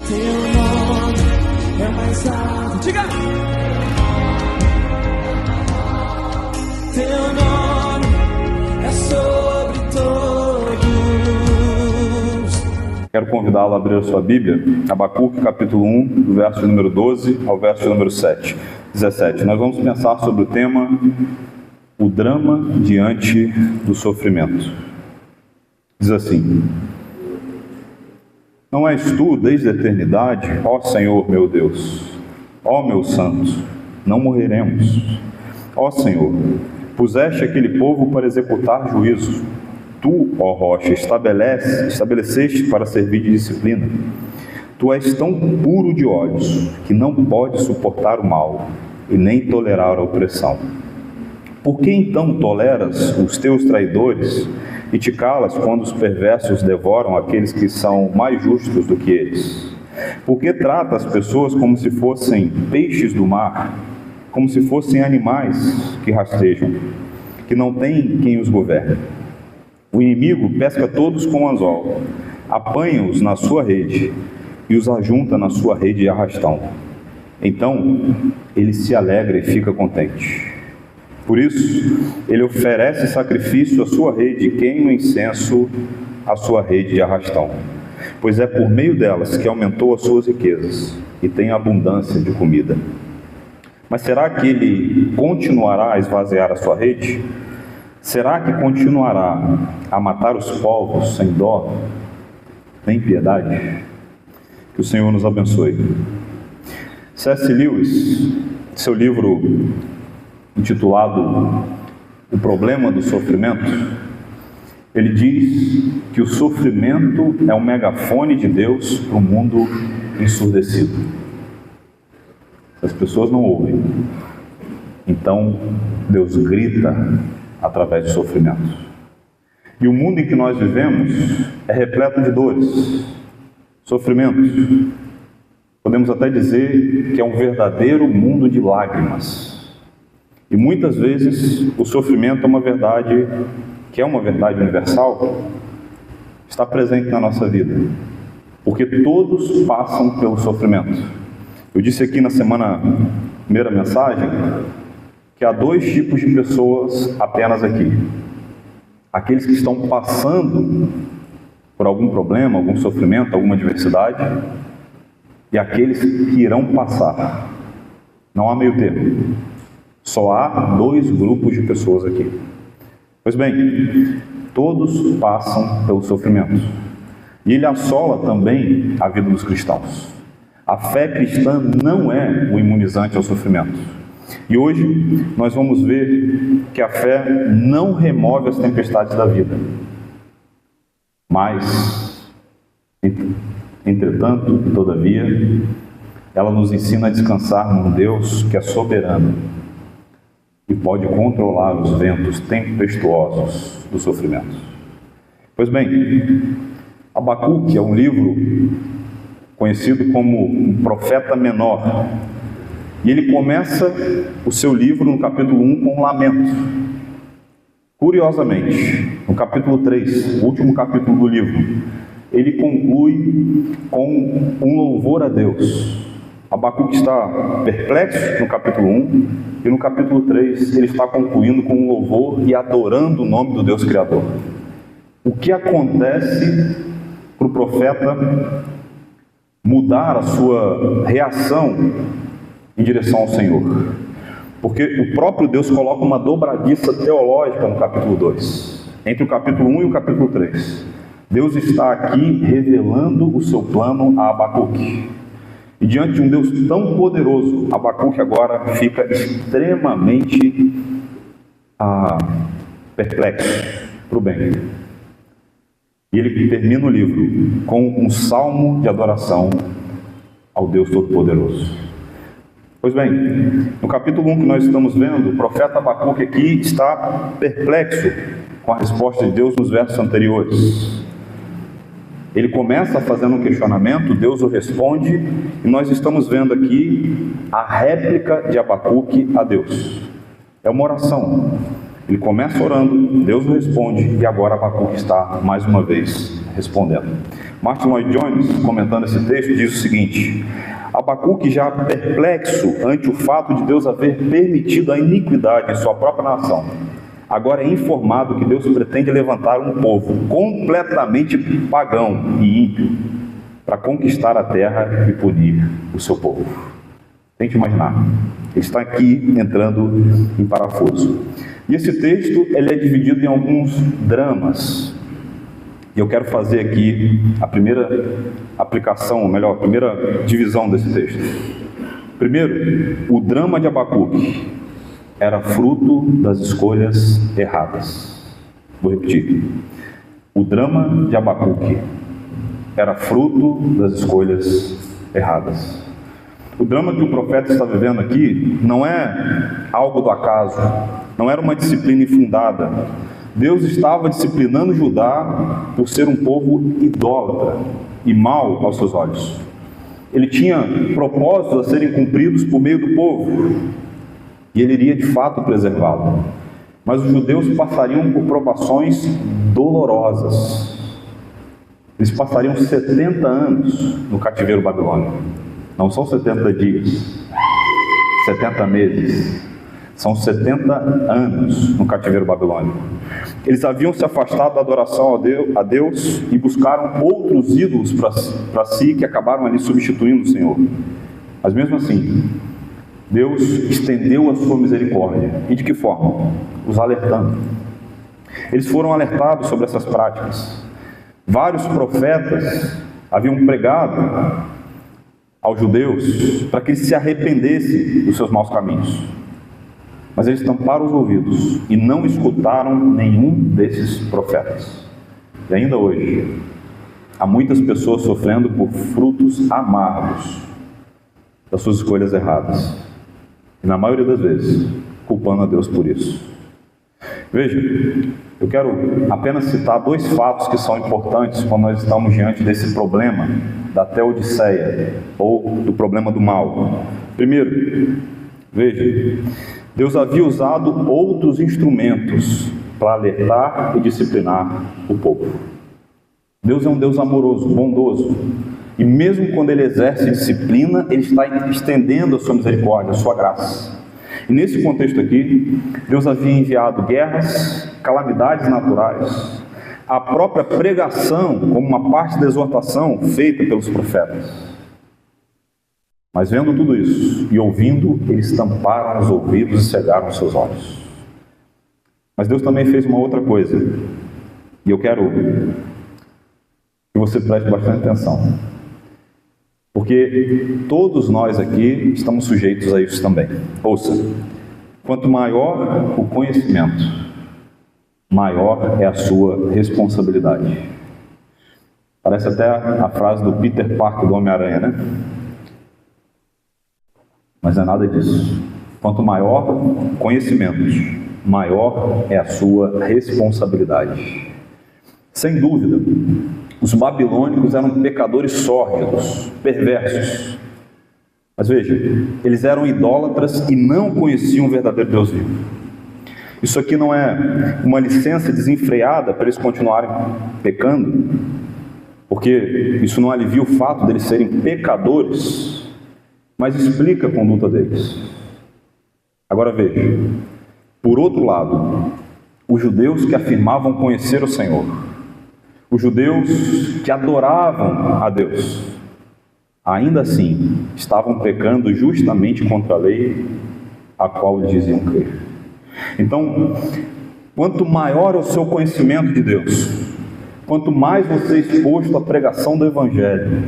Teu nome é mais alto. Diga! Teu nome é sobre todos. Quero convidá-lo a abrir a sua Bíblia, Abacuque, capítulo 1, do verso número 12 ao verso número 17. Nós vamos pensar sobre o tema, o drama diante do sofrimento. Diz assim: Não és tu desde a eternidade, ó Senhor meu Deus, ó meu santo, não morreremos. Ó Senhor, puseste aquele povo para executar juízo. Tu, ó rocha, estabeleceste para servir de disciplina. Tu és tão puro de olhos que não podes suportar o mal e nem tolerar a opressão. Por que então toleras os teus traidores e te calas quando os perversos devoram aqueles que são mais justos do que eles? Por que trata as pessoas como se fossem peixes do mar, como se fossem animais que rastejam, que não têm quem os governe? O inimigo pesca todos com anzol, apanha-os na sua rede e os ajunta na sua rede de arrastão. Então ele se alegra e fica contente. Por isso, ele oferece sacrifício à sua rede e queima incenso à sua rede de arrastão, pois é por meio delas que aumentou as suas riquezas e tem abundância de comida. Mas será que ele continuará a esvaziar a sua rede? Será que continuará a matar os povos sem dó, nem piedade? Que o Senhor nos abençoe. C.S. Lewis, seu livro intitulado O Problema do Sofrimento, ele diz que o sofrimento é um megafone de Deus para o mundo ensurdecido. As pessoas não ouvem, então Deus grita através do sofrimento. E o mundo em que nós vivemos é repleto de dores, sofrimentos. Podemos até dizer que é um verdadeiro mundo de lágrimas. E muitas vezes o sofrimento é uma verdade, que é uma verdade universal, está presente na nossa vida, porque todos passam pelo sofrimento. Eu disse aqui na primeira mensagem, que há dois tipos de pessoas apenas aqui: aqueles que estão passando por algum problema, algum sofrimento, alguma adversidade, e aqueles que irão passar. Não há meio termo. Só há dois grupos de pessoas aqui. Pois bem, todos passam pelo sofrimento, e ele assola também a vida dos cristãos. A fé cristã não é um imunizante ao sofrimento. E hoje nós vamos ver que a fé não remove as tempestades da vida, mas, entretanto e todavia, ela nos ensina a descansar num Deus que é soberano e pode controlar os ventos tempestuosos do sofrimento. Pois bem, Abacuque é um livro conhecido como um profeta menor. E ele começa o seu livro no capítulo 1 com um lamento. Curiosamente, no capítulo 3, o último capítulo do livro, ele conclui com um louvor a Deus. Abacuque está perplexo no capítulo 1, e no capítulo 3 ele está concluindo com um louvor e adorando o nome do Deus Criador. O que acontece para o profeta mudar a sua reação em direção ao Senhor? Porque o próprio Deus coloca uma dobradiça teológica no capítulo 2, entre o capítulo 1 e o capítulo 3. Deus está aqui revelando o seu plano a Abacuque. E diante de um Deus tão poderoso, Abacuque agora fica extremamente perplexo para o bem. E ele termina o livro com um salmo de adoração ao Deus Todo-Poderoso. Pois bem, no capítulo 1 que nós estamos vendo, o profeta Abacuque aqui está perplexo com a resposta de Deus nos versos anteriores. Ele começa fazendo um questionamento, Deus o responde, e nós estamos vendo aqui a réplica de Abacuque a Deus. É uma oração. Ele começa orando, Deus o responde, e agora Abacuque está mais uma vez respondendo. Martin Lloyd Jones, comentando esse texto, diz o seguinte: Abacuque, já perplexo ante o fato de Deus haver permitido a iniquidade em sua própria nação, agora é informado que Deus pretende levantar um povo completamente pagão e ímpio para conquistar a terra e punir o seu povo. Tente imaginar, ele está aqui entrando em parafuso. E esse texto ele é dividido em alguns dramas. E eu quero fazer aqui a primeira aplicação, ou melhor, a primeira divisão desse texto. Primeiro, o drama de Abacuque era fruto das escolhas erradas. Vou repetir. O drama de Abacuque era fruto das escolhas erradas. O drama que o profeta está vivendo aqui não é algo do acaso, não era uma disciplina infundada. Deus estava disciplinando Judá por ser um povo idólatra e mau aos seus olhos. Ele tinha propósitos a serem cumpridos por meio do povo, e ele iria de fato preservá-lo. Mas os judeus passariam por provações dolorosas. Eles passariam 70 anos no cativeiro babilônico. Não são 70 dias, 70 meses. São 70 anos no cativeiro babilônico. Eles haviam se afastado da adoração a Deus e buscaram outros ídolos para si, que acabaram ali substituindo o Senhor. Mas mesmo assim, Deus estendeu a sua misericórdia. E de que forma? Os alertando. Eles foram alertados sobre essas práticas. Vários profetas haviam pregado aos judeus para que eles se arrependessem dos seus maus caminhos. Mas eles tamparam os ouvidos e não escutaram nenhum desses profetas. E ainda hoje, há muitas pessoas sofrendo por frutos amargos das suas escolhas erradas. E na maioria das vezes, culpando a Deus por isso. Veja, eu quero apenas citar dois fatos que são importantes quando nós estamos diante desse problema da Teodiceia, ou do problema do mal. Primeiro, veja, Deus havia usado outros instrumentos para alertar e disciplinar o povo. Deus é um Deus amoroso, bondoso, e mesmo quando Ele exerce disciplina, Ele está estendendo a sua misericórdia, a sua graça. E nesse contexto aqui, Deus havia enviado guerras, calamidades naturais, a própria pregação como uma parte da exortação feita pelos profetas. Mas vendo tudo isso e ouvindo, eles tamparam os ouvidos e cegaram os seus olhos. Mas Deus também fez uma outra coisa, e eu quero que você preste bastante atenção, porque todos nós aqui estamos sujeitos a isso também. Ouça, quanto maior o conhecimento, maior é a sua responsabilidade. Parece até a frase do Peter Parker do Homem-Aranha, né? Mas não é nada disso. Quanto maior o conhecimento, maior é a sua responsabilidade. Sem dúvida, os babilônicos eram pecadores sórdidos, perversos. Mas veja, eles eram idólatras e não conheciam o verdadeiro Deus vivo. Isso aqui não é uma licença desenfreada para eles continuarem pecando, porque isso não alivia o fato deles serem pecadores, mas explica a conduta deles. Agora veja, por outro lado, os judeus que afirmavam conhecer o Senhor, os judeus que adoravam a Deus, ainda assim estavam pecando justamente contra a lei a qual eles diziam crer. Então, quanto maior é o seu conhecimento de Deus, quanto mais você é exposto à pregação do Evangelho,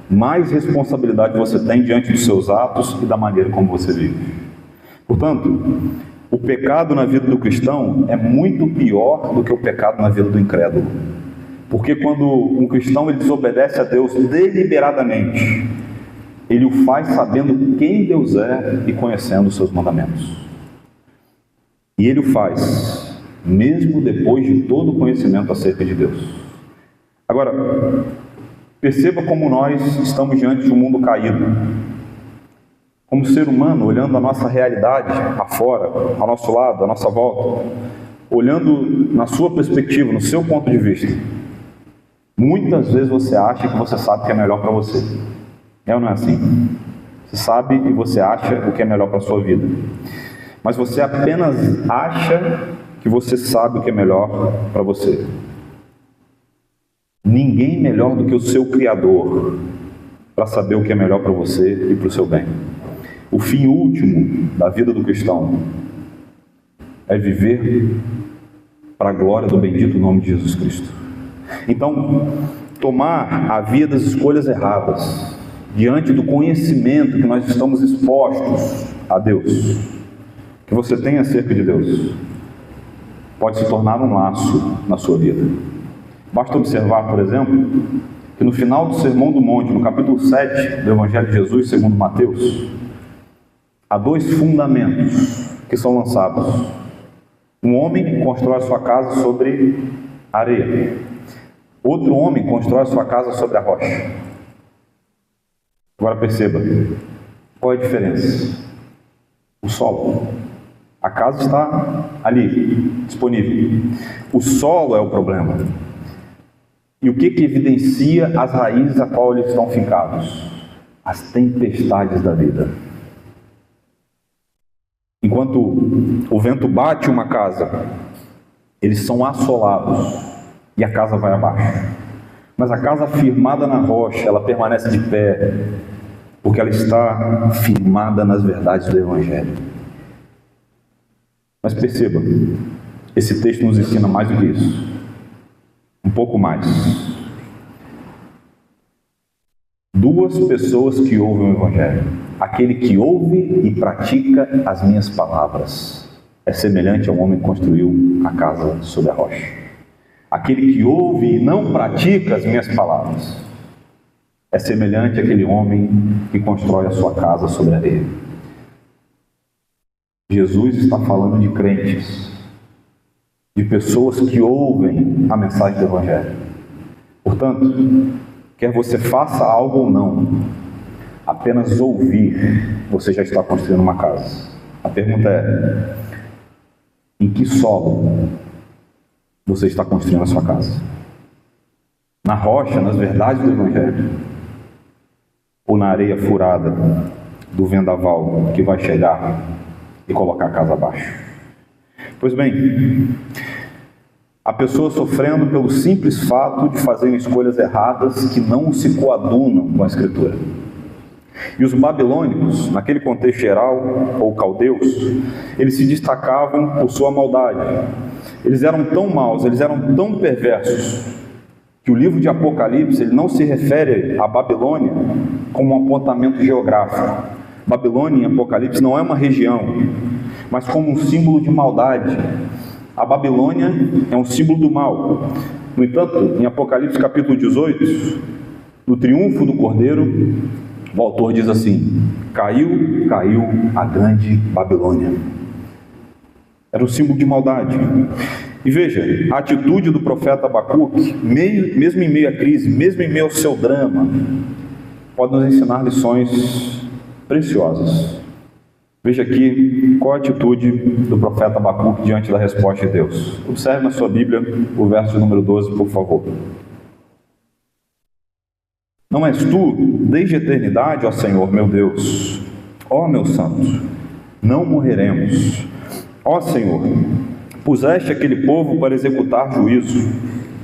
mais responsabilidade você tem diante dos seus atos e da maneira como você vive. Portanto, o pecado na vida do cristão é muito pior do que o pecado na vida do incrédulo. Porque quando um cristão ele desobedece a Deus deliberadamente, ele o faz sabendo quem Deus é e conhecendo os seus mandamentos. E ele o faz mesmo depois de todo o conhecimento acerca de Deus. Agora, perceba como nós estamos diante de um mundo caído. Como ser humano, olhando a nossa realidade afora, ao nosso lado, à nossa volta, olhando na sua perspectiva, no seu ponto de vista, Muitas vezes você acha que você sabe o que é melhor para você. É ou não é assim? Você sabe e você acha o que é melhor para a sua vida. Mas você apenas acha que você sabe o que é melhor para você. Ninguém melhor do que o seu Criador para saber o que é melhor para você e para o seu bem. O fim último da vida do cristão é viver para a glória do bendito nome de Jesus Cristo. Então, tomar a via das escolhas erradas, diante do conhecimento que nós estamos expostos a Deus, que você tem acerca de Deus, pode se tornar um laço na sua vida. Basta observar, por exemplo, que no final do Sermão do Monte, no capítulo 7 do Evangelho de Jesus, segundo Mateus, há dois fundamentos que são lançados. Um homem constrói a sua casa sobre areia. Outro homem constrói a sua casa sobre a rocha. Agora perceba, qual é a diferença? O solo. A casa está ali, disponível. O solo é o problema. E o que evidencia as raízes a qual eles estão fincados? As tempestades da vida. Enquanto o vento bate uma casa, eles são assolados e a casa vai abaixo. Mas a casa firmada na rocha, ela permanece de pé, porque ela está firmada nas verdades do Evangelho. Mas perceba, esse texto nos ensina mais do que isso. Um pouco mais. Duas pessoas que ouvem o Evangelho. Aquele que ouve e pratica as minhas palavras é semelhante ao homem que construiu a casa sobre a rocha. Aquele que ouve e não pratica as minhas palavras é semelhante àquele homem que constrói a sua casa sobre a areia. Jesus está falando de crentes, de pessoas que ouvem a mensagem do Evangelho. Portanto, quer você faça algo ou não, apenas ouvir, você já está construindo uma casa. A pergunta é: em que solo você está construindo a sua casa? Na rocha, nas verdades do Evangelho? Ou na areia furada do vendaval que vai chegar e colocar a casa abaixo? Pois bem, a pessoa sofrendo pelo simples fato de fazerem escolhas erradas que não se coadunam com a Escritura. E os babilônicos, naquele contexto geral, ou caldeus, eles se destacavam por sua maldade. Eles eram tão maus, eles eram tão perversos, que o livro de Apocalipse ele não se refere à Babilônia como um apontamento geográfico. Babilônia em Apocalipse não é uma região, mas como um símbolo de maldade. A Babilônia é um símbolo do mal. No entanto, em Apocalipse capítulo 18, no triunfo do Cordeiro, o autor diz assim: caiu a grande Babilônia. Era um símbolo de maldade. E veja, a atitude do profeta Abacuque, mesmo em meio à crise, mesmo em meio ao seu drama, pode nos ensinar lições preciosas. Veja aqui qual a atitude do profeta Abacuque diante da resposta de Deus. Observe na sua Bíblia o verso número 12, por favor. Não és tu, desde a eternidade, ó Senhor, meu Deus, ó meu santo, não morreremos. Ó Senhor, puseste aquele povo para executar juízo.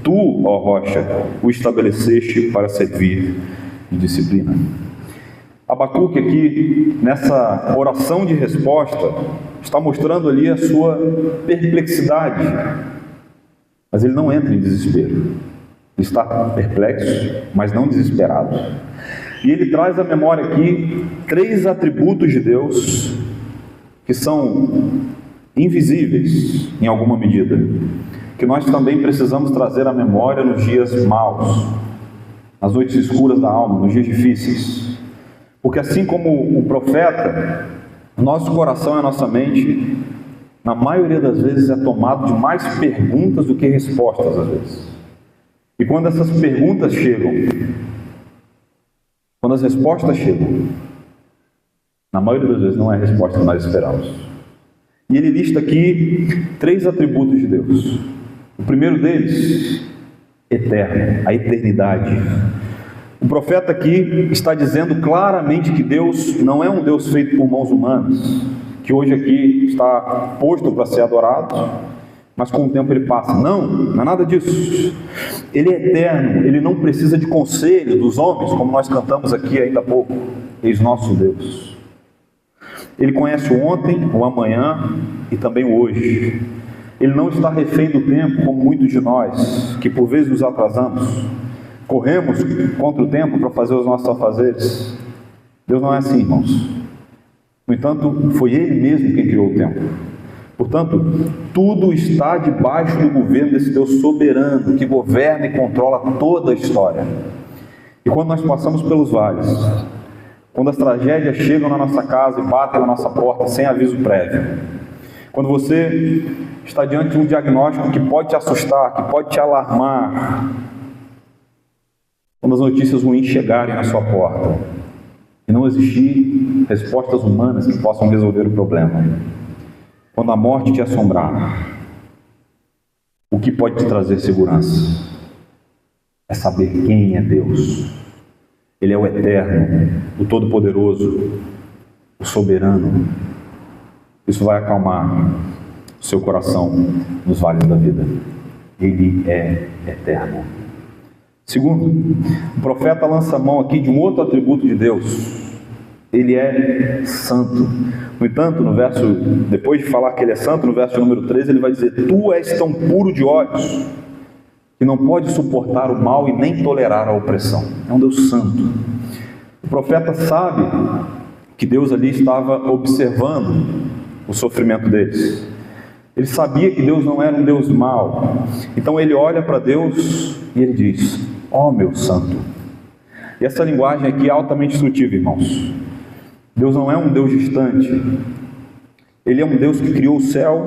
Tu, ó rocha, o estabeleceste para servir de disciplina. Abacuque aqui, nessa oração de resposta, está mostrando ali a sua perplexidade. Mas ele não entra em desespero. Ele está perplexo, mas não desesperado. E ele traz à memória aqui 3 atributos de Deus que são invisíveis em alguma medida, que nós também precisamos trazer à memória nos dias maus, nas noites escuras da alma, nos dias difíceis. Porque assim como o profeta, nosso coração e a nossa mente, na maioria das vezes, é tomado de mais perguntas do que respostas, às vezes. E quando essas perguntas chegam, quando as respostas chegam, na maioria das vezes não é a resposta que nós esperamos. E ele lista aqui 3 atributos de Deus. O primeiro deles eterno, a eternidade. O profeta aqui está dizendo claramente que Deus não é um Deus feito por mãos humanas, que hoje aqui está posto para ser adorado, mas com o tempo ele passa. Não é nada disso. Ele é eterno, ele não precisa de conselho dos homens, como nós cantamos aqui ainda há pouco. Eis nosso Deus. Ele conhece o ontem, o amanhã e também o hoje. Ele não está refém do tempo, como muitos de nós, que por vezes nos atrasamos, corremos contra o tempo para fazer os nossos afazeres. Deus não é assim, irmãos. No entanto, foi Ele mesmo quem criou o tempo. Portanto, tudo está debaixo do governo desse Deus soberano, que governa e controla toda a história. E quando nós passamos pelos vales, quando as tragédias chegam na nossa casa e batem na nossa porta sem aviso prévio, quando você está diante de um diagnóstico que pode te assustar, que pode te alarmar, quando as notícias ruins chegarem na sua porta e não existir respostas humanas que possam resolver o problema, quando a morte te assombrar, o que pode te trazer segurança? É saber quem é Deus. Ele é o eterno, o todo-poderoso, o soberano. Isso vai acalmar o seu coração nos vales da vida. Ele é eterno. Segundo, o profeta lança a mão aqui de um outro atributo de Deus. Ele é santo. No entanto, depois de falar que ele é santo, no verso número 13, ele vai dizer: tu és tão puro de olhos, que não pode suportar o mal e nem tolerar a opressão. É um Deus santo. O profeta sabe que Deus ali estava observando o sofrimento deles. Ele sabia que Deus não era um Deus mau. Então ele olha para Deus e ele diz: ó meu santo. E essa linguagem aqui é altamente sutil, irmãos. Deus não é um Deus distante. Ele é um Deus que criou o céu,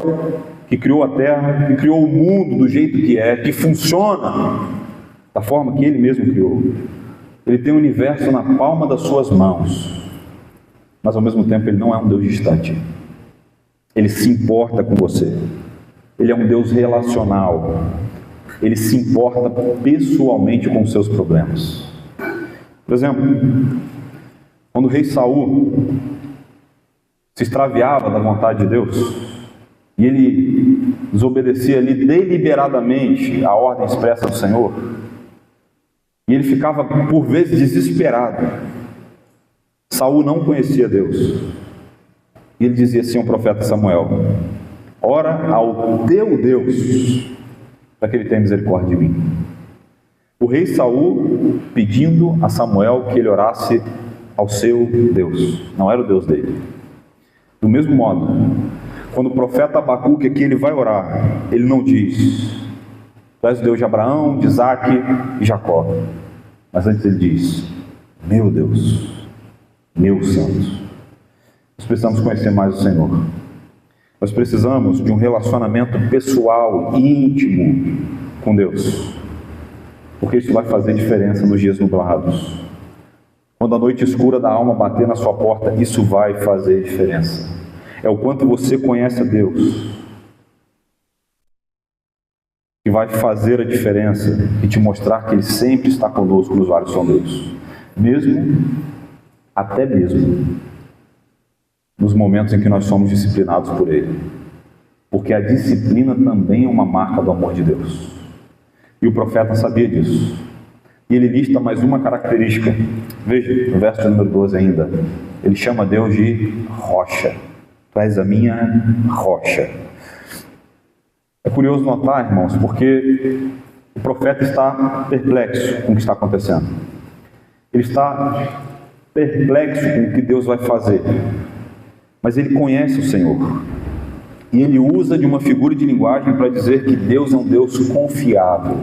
que criou a terra, que criou o mundo do jeito que é, que funciona da forma que Ele mesmo criou. Ele tem o universo na palma das suas mãos, mas ao mesmo tempo Ele não é um Deus distante. Ele se importa com você. Ele é um Deus relacional. Ele se importa pessoalmente com os seus problemas. Por exemplo, quando o rei Saul se extraviava da vontade de Deus, e ele desobedecia ali deliberadamente a ordem expressa do Senhor, e ele ficava por vezes desesperado. Saul não conhecia Deus, e ele dizia assim ao profeta Samuel: ora ao teu Deus, para que ele tenha misericórdia de mim. O rei Saul pedindo a Samuel que ele orasse ao seu Deus, não era o Deus dele. Do mesmo modo, quando o profeta Abacuque aqui ele vai orar, ele não diz: tu és o Deus de Abraão, de Isaque e Jacó, mas antes ele diz: meu Deus, meu santo. Nós precisamos conhecer mais o Senhor. Nós precisamos de um relacionamento pessoal, íntimo com Deus, porque isso vai fazer diferença nos dias nublados. Quando a noite escura da alma bater na sua porta, isso vai fazer diferença. É o quanto você conhece a Deus que vai fazer a diferença e te mostrar que Ele sempre está conosco nos vales sombrios, até mesmo nos momentos em que nós somos disciplinados por Ele, porque a disciplina também é uma marca do amor de Deus, e o profeta sabia disso. E ele lista mais uma característica. Veja, no verso número 12 ainda, ele chama Deus de rocha. Tu és a minha rocha. É curioso notar, irmãos, porque o profeta está perplexo com o que está acontecendo. Ele está perplexo com o que Deus vai fazer. Mas ele conhece o Senhor. E ele usa de uma figura de linguagem para dizer que Deus é um Deus confiável,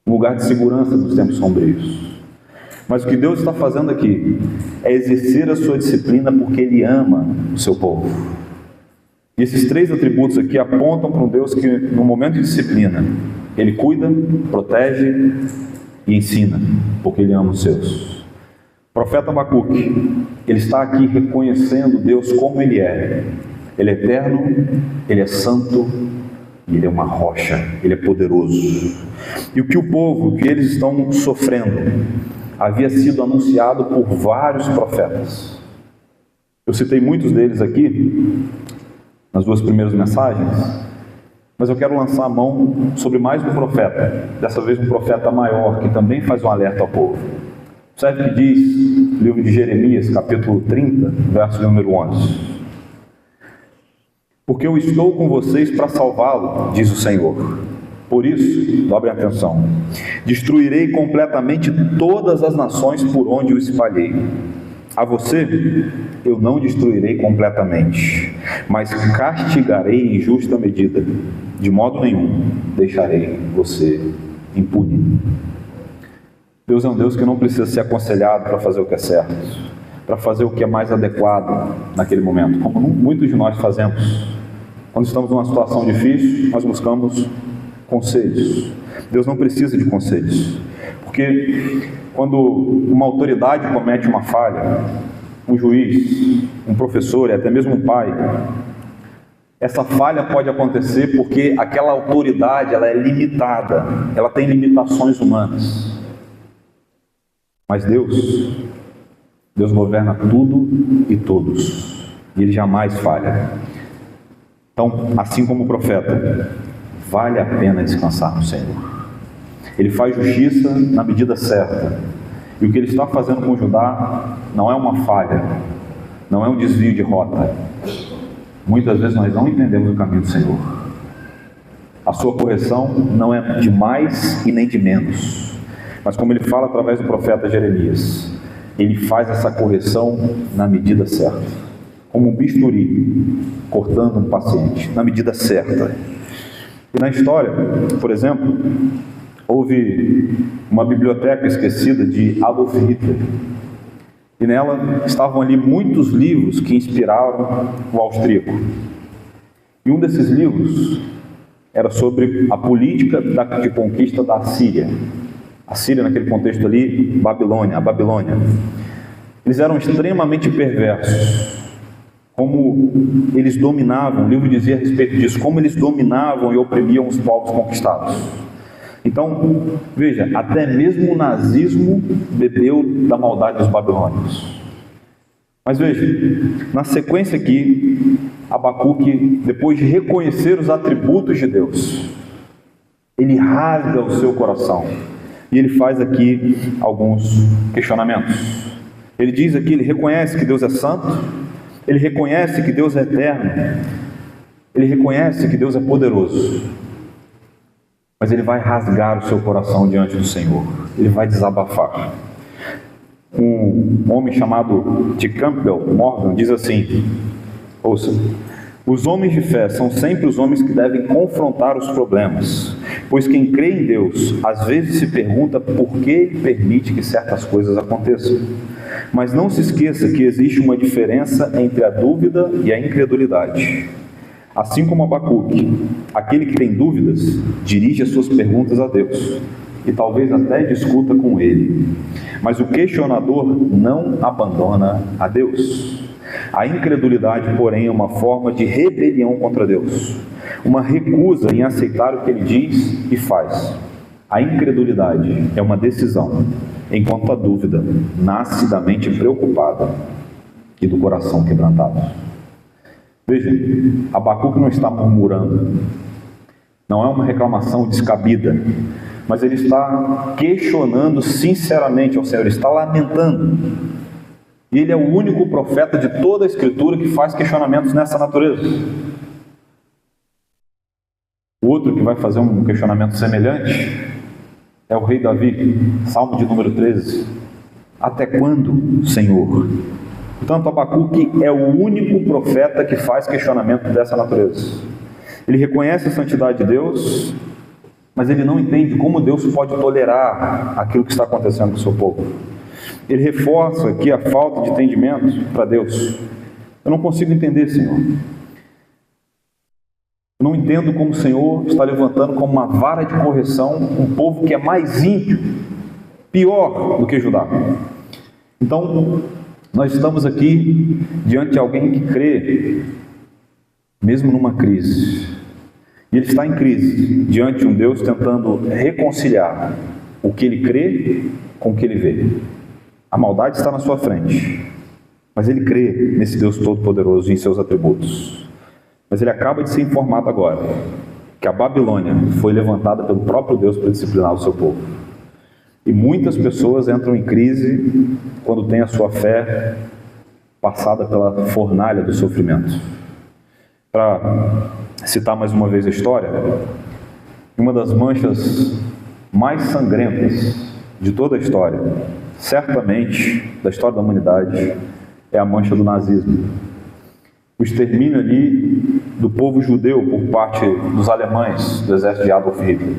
um lugar de segurança nos tempos sombrios. Mas o que Deus está fazendo aqui é exercer a sua disciplina porque Ele ama o seu povo. E esses três atributos aqui apontam para um Deus que, no momento de disciplina, Ele cuida, protege e ensina, porque Ele ama os seus. O profeta Abacuque, ele está aqui reconhecendo Deus como Ele é. Ele é eterno, Ele é santo, E Ele é uma rocha, Ele é poderoso. E o que o povo, que eles estão sofrendo, havia sido anunciado por vários profetas. Eu citei muitos deles aqui, nas duas primeiras mensagens, mas eu quero lançar a mão sobre mais um profeta, dessa vez um profeta maior, que também faz um alerta ao povo. Sabe o que diz o livro de Jeremias, capítulo 30, verso número 11? Porque eu estou com vocês para salvá-lo, diz o Senhor. Por isso, dobrem atenção, destruirei completamente todas as nações por onde o espalhei. A você, eu não destruirei completamente, mas castigarei em justa medida. De modo nenhum deixarei você impune. Deus é um Deus que não precisa ser aconselhado para fazer o que é certo, para fazer o que é mais adequado naquele momento, como muitos de nós fazemos. Quando estamos numa situação difícil, nós buscamos conselhos. Deus não precisa de conselhos, porque quando uma autoridade comete uma falha, um juiz, um professor e até mesmo um pai, essa falha pode acontecer porque aquela autoridade ela é limitada, ela tem limitações humanas. Mas Deus governa tudo e todos, e Ele jamais falha. Então, assim como o profeta, vale a pena descansar no Senhor. Ele faz justiça na medida certa, e o que Ele está fazendo com Judá não é uma falha, não é um desvio de rota. Muitas vezes nós não entendemos o caminho do Senhor. A sua correção não é de mais e nem de menos, mas como Ele fala através do profeta Jeremias, Ele faz essa correção na medida certa, como um bisturi cortando um paciente, na medida certa. E na história, por exemplo, houve uma biblioteca esquecida de Adolf Hitler, e nela estavam ali muitos livros que inspiraram o austríaco. E um desses livros era sobre a política de conquista da Síria. A Síria, naquele contexto ali, a Babilônia. Eles eram extremamente perversos. Como eles dominavam, o livro dizia a respeito disso, como eles dominavam e oprimiam os povos conquistados. Então, veja, até mesmo o nazismo bebeu da maldade dos babilônios. Mas veja, na sequência aqui, Abacuque, depois de reconhecer os atributos de Deus, ele rasga o seu coração, e ele faz aqui alguns questionamentos. Ele diz aqui, ele reconhece que Deus é santo, ele reconhece que Deus é eterno, ele reconhece que Deus é poderoso, mas ele vai rasgar o seu coração diante do Senhor, ele vai desabafar. Um homem chamado de Campbell Morgan diz assim, ouça: os homens de fé são sempre os homens que devem confrontar os problemas, pois quem crê em Deus às vezes se pergunta por que Ele permite que certas coisas aconteçam. Mas não se esqueça que existe uma diferença entre a dúvida e a incredulidade. Assim como Abacuque, aquele que tem dúvidas, dirige as suas perguntas a Deus, e talvez até discuta com Ele. Mas o questionador não abandona a Deus. A incredulidade, porém, é uma forma de rebelião contra Deus, uma recusa em aceitar o que Ele diz e faz. A incredulidade é uma decisão, enquanto a dúvida nasce da mente preocupada e do coração quebrantado. Veja, Abacuque não está murmurando, não é uma reclamação descabida, mas ele está questionando sinceramente ao Senhor, ele está lamentando. E ele é o único profeta de toda a Escritura que faz questionamentos nessa natureza. O outro que vai fazer um questionamento semelhante é o rei Davi, Salmo de número 13. Até quando, Senhor? Portanto, Abacuque é o único profeta que faz questionamento dessa natureza. Ele reconhece a santidade de Deus, mas ele não entende como Deus pode tolerar aquilo que está acontecendo com o seu povo. Ele reforça aqui a falta de entendimento para Deus. Eu não consigo entender, Senhor. Eu não entendo como o Senhor está levantando como uma vara de correção um povo que é mais ímpio, pior do que Judá. Então, nós estamos aqui diante de alguém que crê, mesmo numa crise. E ele está em crise, diante de um Deus tentando reconciliar o que ele crê com o que ele vê. A maldade está na sua frente, mas ele crê nesse Deus Todo-Poderoso e em seus atributos. Mas ele acaba de ser informado agora que a Babilônia foi levantada pelo próprio Deus para disciplinar o seu povo. E muitas pessoas entram em crise quando têm a sua fé passada pela fornalha do sofrimento. Para citar mais uma vez a história, uma das manchas mais sangrentas de toda a história, certamente da história da humanidade, é a mancha do nazismo. O extermínio ali do povo judeu por parte dos alemães do exército de Adolf Hitler.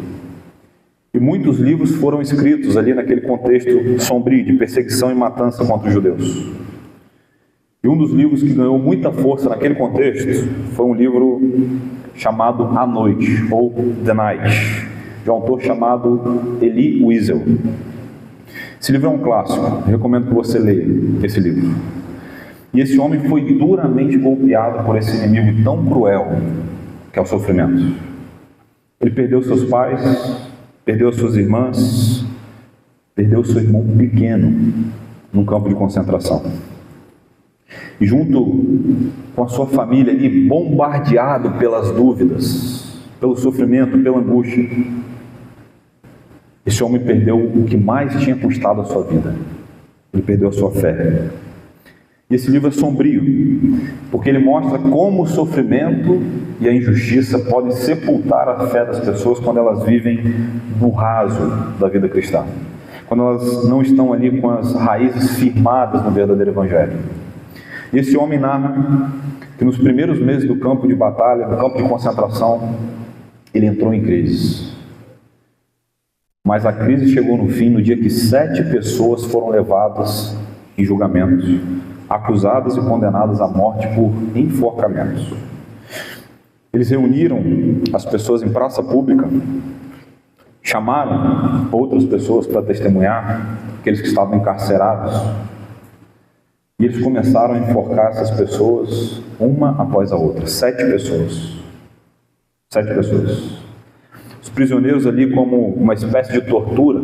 E muitos livros foram escritos ali naquele contexto sombrio de perseguição e matança contra os judeus. E um dos livros que ganhou muita força naquele contexto foi um livro chamado A Noite, ou The Night, de um autor chamado Elie Wiesel. Esse livro é um clássico, eu recomendo que você leia esse livro. E esse homem foi duramente golpeado por esse inimigo tão cruel, que é o sofrimento. Ele perdeu seus pais, perdeu suas irmãs, perdeu seu irmão pequeno num campo de concentração. E junto com a sua família ali, bombardeado pelas dúvidas, pelo sofrimento, pela angústia, esse homem perdeu o que mais tinha custado a sua vida. Ele perdeu a sua fé. E esse livro é sombrio, porque ele mostra como o sofrimento e a injustiça podem sepultar a fé das pessoas quando elas vivem no raso da vida cristã, quando elas não estão ali com as raízes firmadas no verdadeiro evangelho. E esse homem narra que nos primeiros meses do campo de batalha, do campo de concentração, ele entrou em crise. Mas a crise chegou no fim no dia que 7 pessoas foram levadas em julgamento, acusadas e condenadas à morte por enforcamentos. Eles reuniram as pessoas em praça pública, chamaram outras pessoas para testemunhar, aqueles que estavam encarcerados, e eles começaram a enforcar essas pessoas, uma após a outra, 7 pessoas. 7 pessoas. Os prisioneiros ali, como uma espécie de tortura,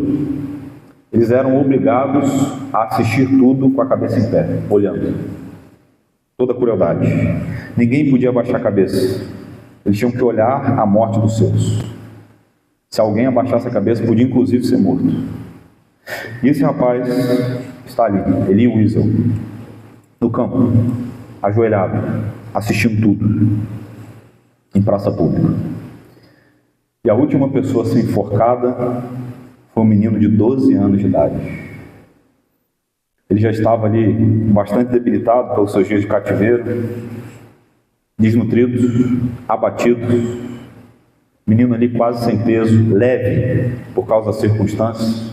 eles eram obrigados a assistir tudo com a cabeça em pé, olhando. Toda a crueldade. Ninguém podia abaixar a cabeça. Eles tinham que olhar a morte dos seus. Se alguém abaixasse a cabeça, podia inclusive ser morto. E esse rapaz está ali, Elie Wiesel, no campo, ajoelhado, assistindo tudo, em praça pública. E a última pessoa a ser enforcada foi um menino de 12 anos de idade. Ele já estava ali bastante debilitado pelos seus dias de cativeiro, desnutrido, abatido, menino ali quase sem peso, leve por causa das circunstâncias.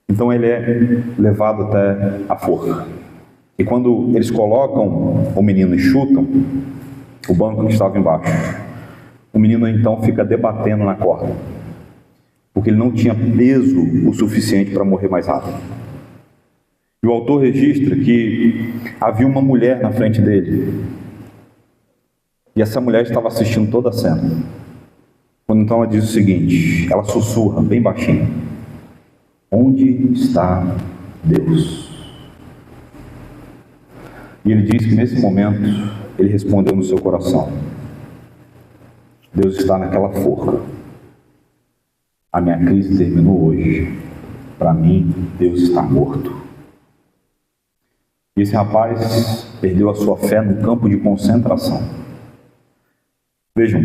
Então ele é levado até a forca. E quando eles colocam o menino e chutam o banco que estava embaixo, o menino então fica debatendo na corda, porque ele não tinha peso o suficiente para morrer mais rápido. E o autor registra que havia uma mulher na frente dele, e essa mulher estava assistindo toda a cena. Quando então ela diz o seguinte, ela sussurra bem baixinho: onde está Deus? E ele diz que nesse momento ele respondeu no seu coração: Deus está naquela forca. A minha crise terminou hoje. Para mim, Deus está morto. E esse rapaz perdeu a sua fé no campo de concentração. Vejam,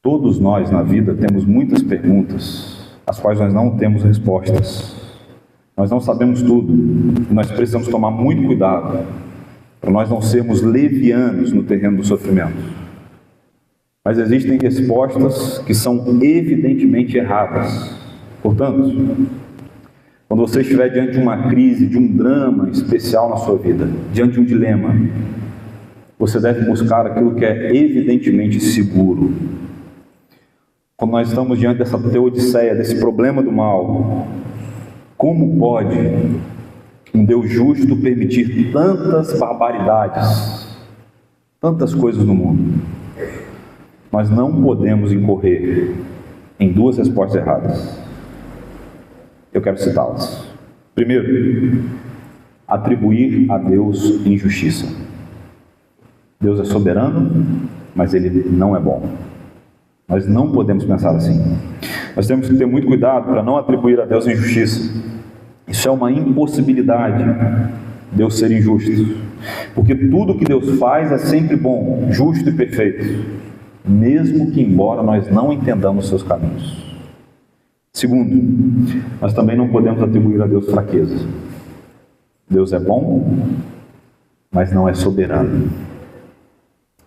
todos nós na vida temos muitas perguntas, às quais nós não temos respostas. Nós não sabemos tudo, e nós precisamos tomar muito cuidado para nós não sermos levianos no terreno do sofrimento. Mas existem respostas que são evidentemente erradas. Portanto, quando você estiver diante de uma crise, de um drama especial na sua vida, diante de um dilema, você deve buscar aquilo que é evidentemente seguro. Quando nós estamos diante dessa teodiceia, desse problema do mal, como pode um Deus justo permitir tantas barbaridades, tantas coisas no mundo? nós não podemos incorrer em duas respostas erradas. Eu quero citá-las. Primeiro, atribuir a Deus injustiça. Deus é soberano, mas Ele não é bom. Nós não podemos pensar assim. Nós temos que ter muito cuidado para não atribuir a Deus injustiça. Isso é uma impossibilidade, Deus ser injusto. Porque tudo que Deus faz é sempre bom, justo e perfeito, mesmo que embora nós não entendamos seus caminhos. Segundo, nós também não podemos atribuir a Deus fraqueza. Deus é bom, mas não é soberano.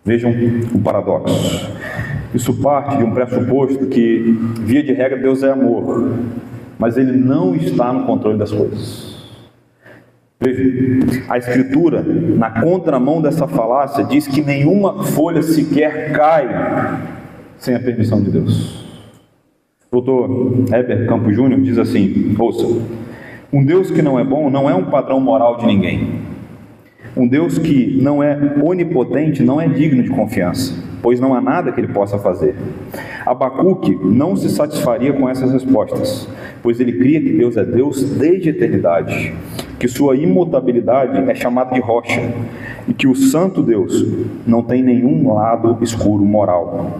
Vejam o paradoxo. Isso parte de um pressuposto que, via de regra, Deus é amor, mas Ele não está no controle das coisas. Veja, a Escritura, na contramão dessa falácia, diz que nenhuma folha sequer cai sem a permissão de Deus. O Dr. Heber Campos Júnior diz assim, ouça, um Deus que não é bom não é um padrão moral de ninguém. Um Deus que não é onipotente não é digno de confiança, pois não há nada que Ele possa fazer. Abacuque não se satisfaria com essas respostas, pois ele cria que Deus é Deus desde a eternidade, que sua imutabilidade é chamada de rocha, e que o santo Deus não tem nenhum lado escuro moral.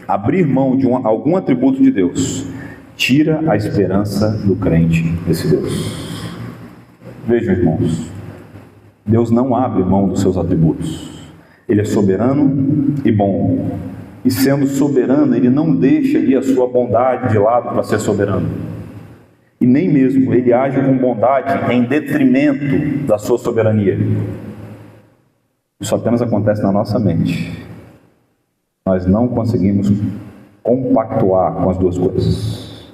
Abrir mão de algum atributo de Deus tira a esperança do crente nesse Deus. Vejam, irmãos, Deus não abre mão dos seus atributos. Ele é soberano e bom. E sendo soberano, Ele não deixa ali a sua bondade de lado para ser soberano. E nem mesmo Ele age com bondade em detrimento da sua soberania. Isso apenas acontece na nossa mente. Nós não conseguimos compactuar com as duas coisas.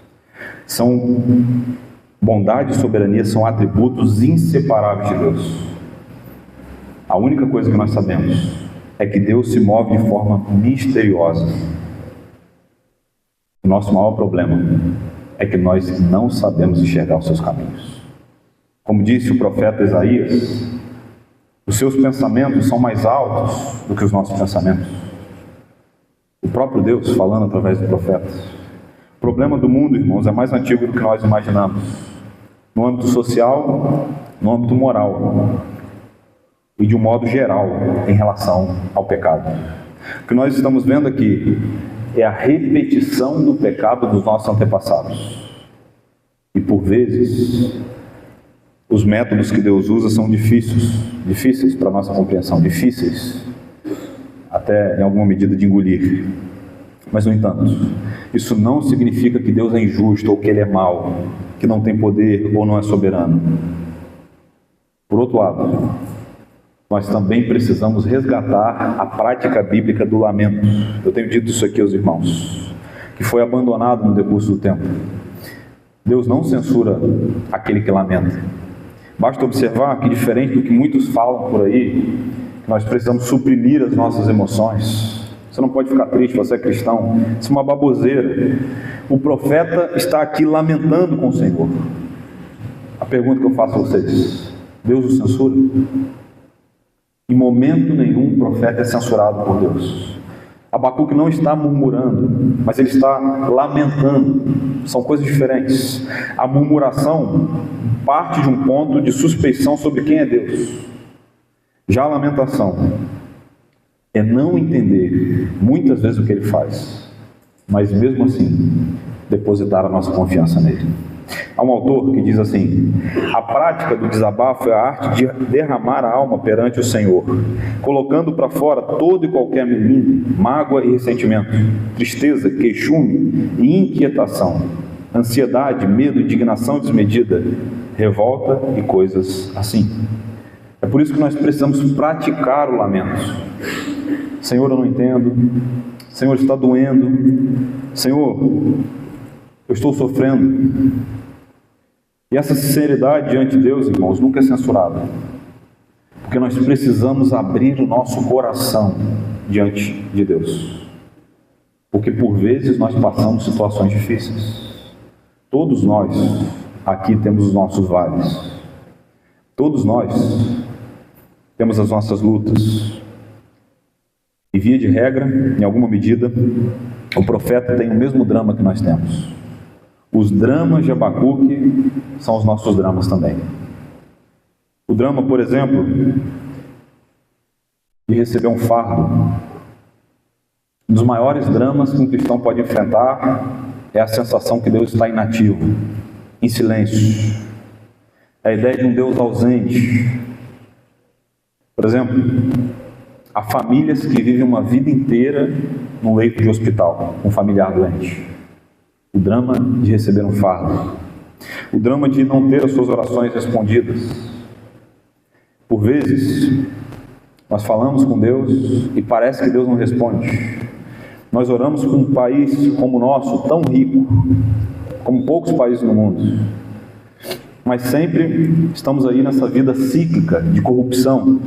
Bondade e soberania são atributos inseparáveis de Deus. A única coisa que nós sabemos é que Deus se move de forma misteriosa. O nosso maior problema é que nós não sabemos enxergar os seus caminhos. Como disse o profeta Isaías, os seus pensamentos são mais altos do que os nossos pensamentos. O próprio Deus falando através do profeta. O problema do mundo, irmãos, é mais antigo do que nós imaginamos. No âmbito social, no âmbito moral e de um modo geral em relação ao pecado. O que nós estamos vendo aqui é a repetição do pecado dos nossos antepassados. E por vezes, os métodos que Deus usa são difíceis para a nossa compreensão, difíceis até em alguma medida de engolir. Mas, no entanto, isso não significa que Deus é injusto ou que Ele é mau, que não tem poder ou não é soberano. Por outro lado, nós também precisamos resgatar a prática bíblica do lamento. Eu tenho dito isso aqui aos irmãos, que foi abandonado no decurso do tempo. Deus não censura aquele que lamenta. Basta observar que, diferente do que muitos falam por aí, nós precisamos suprimir as nossas emoções. Você não pode ficar triste, você é cristão. Isso é uma baboseira. O profeta está aqui lamentando com o Senhor. A pergunta que eu faço a vocês: Deus o censura? Em momento nenhum o profeta é censurado por Deus. Abacuque não está murmurando, mas ele está lamentando. São coisas diferentes. A murmuração parte de um ponto de suspeição sobre quem é Deus. Já a lamentação é não entender muitas vezes o que Ele faz, mas mesmo assim depositar a nossa confiança nele. Há um autor que diz assim: a prática do desabafo é a arte de derramar a alma perante o Senhor, colocando para fora todo e qualquer melindre, mágoa e ressentimento, tristeza, queixume e inquietação, ansiedade, medo, indignação desmedida, revolta e coisas assim. É por isso que nós precisamos praticar o lamento. Senhor, eu não entendo. Senhor, está doendo. Senhor, eu estou sofrendo. E essa sinceridade diante de Deus, irmãos, nunca é censurada. Porque nós precisamos abrir o nosso coração diante de Deus. Porque por vezes nós passamos situações difíceis. Todos nós aqui temos os nossos vales. Todos nós temos as nossas lutas. E via de regra, em alguma medida, o profeta tem o mesmo drama que nós temos. Os dramas de Abacuque são os nossos dramas também. O drama, por exemplo, de receber um fardo. Um dos maiores dramas que um cristão pode enfrentar é a sensação que Deus está inativo, em silêncio. É a ideia de um Deus ausente. Por exemplo, há famílias que vivem uma vida inteira num leito de hospital, com um familiar doente. O drama de receber um fardo. O drama de não ter as suas orações respondidas. Por vezes, nós falamos com Deus e parece que Deus não responde. Nós oramos por um país como o nosso, tão rico, como poucos países no mundo. Mas sempre estamos aí nessa vida cíclica de corrupção,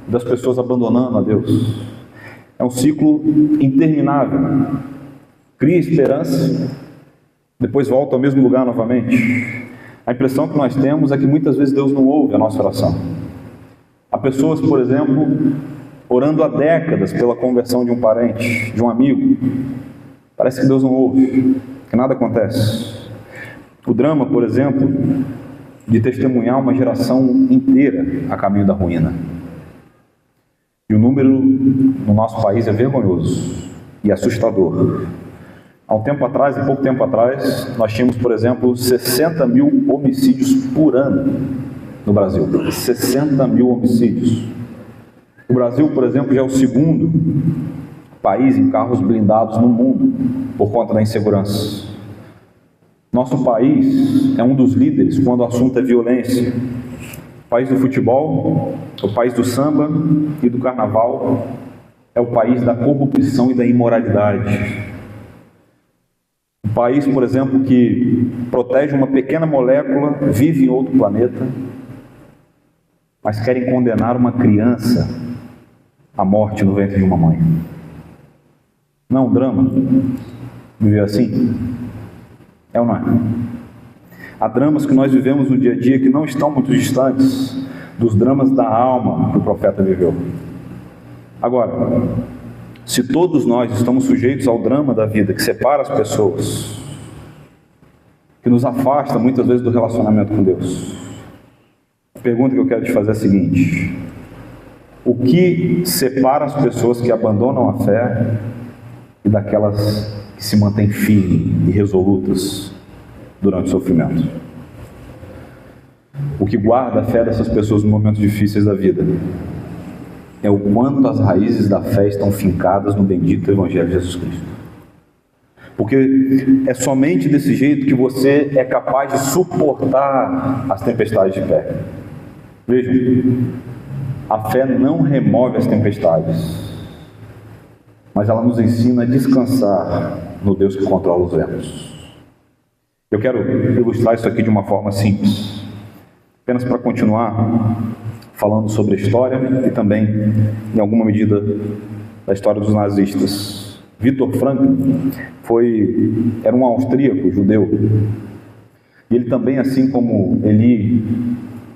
das pessoas abandonando a Deus. É um ciclo interminável. Cria esperança, depois volta ao mesmo lugar novamente. A impressão que nós temos é que muitas vezes Deus não ouve a nossa oração. Há pessoas, por exemplo, orando há décadas pela conversão de um parente, de um amigo. Parece que Deus não ouve, que nada acontece. O drama, por exemplo, de testemunhar uma geração inteira a caminho da ruína. E o número no nosso país é vergonhoso e assustador. Há um tempo atrás, pouco tempo atrás, nós tínhamos, por exemplo, 60 mil homicídios por ano no Brasil. 60 mil homicídios. O Brasil, por exemplo, já é o segundo país em carros blindados no mundo por conta da insegurança. Nosso país é um dos líderes quando o assunto é violência. O país do futebol, o país do samba e do carnaval, é o país da corrupção e da imoralidade. O país, por exemplo, que protege uma pequena molécula, vive em outro planeta, mas querem condenar uma criança à morte no ventre de uma mãe. Não é um drama viver assim? É ou não é? Há dramas que nós vivemos no dia a dia que não estão muito distantes dos dramas da alma que o profeta viveu. Agora, se todos nós estamos sujeitos ao drama da vida que separa as pessoas, que nos afasta muitas vezes do relacionamento com Deus, a pergunta que eu quero te fazer é a seguinte: o que separa as pessoas que abandonam a fé e daquelas que se mantêm firmes e resolutas durante o sofrimento? O que guarda a fé dessas pessoas nos momentos difíceis da vida é o quanto as raízes da fé estão fincadas no bendito Evangelho de Jesus Cristo. Porque é somente desse jeito que você é capaz de suportar as tempestades de fé. Vejam, a fé não remove as tempestades, mas ela nos ensina a descansar no Deus que controla os ventos. Eu quero ilustrar isso aqui de uma forma simples, apenas para continuar falando sobre a história e também, em alguma medida, da história dos nazistas. Viktor Frankl era um austríaco judeu, e ele também, assim como Elie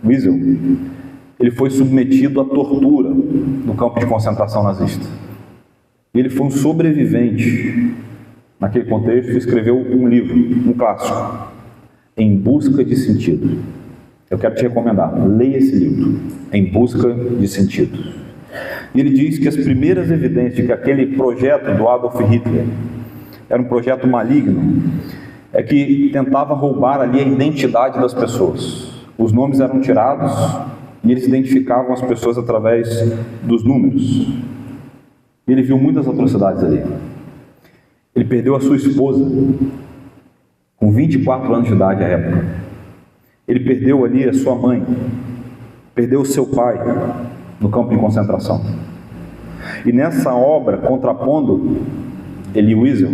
Wiesel, ele foi submetido à tortura no campo de concentração nazista. Ele foi um sobrevivente naquele contexto e escreveu um livro, um clássico, Em Busca de Sentido. Eu quero te recomendar, leia esse livro, Em Busca de Sentido. E ele diz que as primeiras evidências de que aquele projeto do Adolf Hitler era um projeto maligno é que tentava roubar ali a identidade das pessoas. Os nomes eram tirados e eles identificavam as pessoas através dos números. E ele viu muitas atrocidades ali. Ele perdeu a sua esposa com 24 anos de idade à época. Ele perdeu ali a sua mãe, perdeu o seu pai no campo de concentração. E nessa obra, contrapondo Elie Wiesel,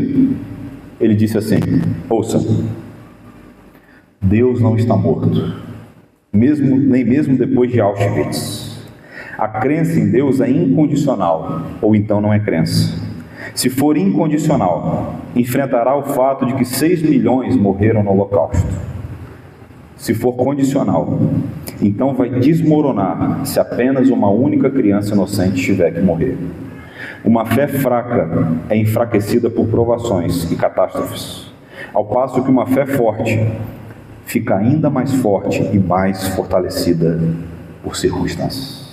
ele disse assim: ouça, Deus não está morto, nem mesmo depois de Auschwitz. A crença em Deus é incondicional, ou então não é crença. Se for incondicional, enfrentará o fato de que 6 milhões morreram no Holocausto. Se for condicional, então vai desmoronar se apenas uma única criança inocente tiver que morrer. Uma fé fraca é enfraquecida por provações e catástrofes, ao passo que uma fé forte fica ainda mais forte e mais fortalecida por circunstâncias.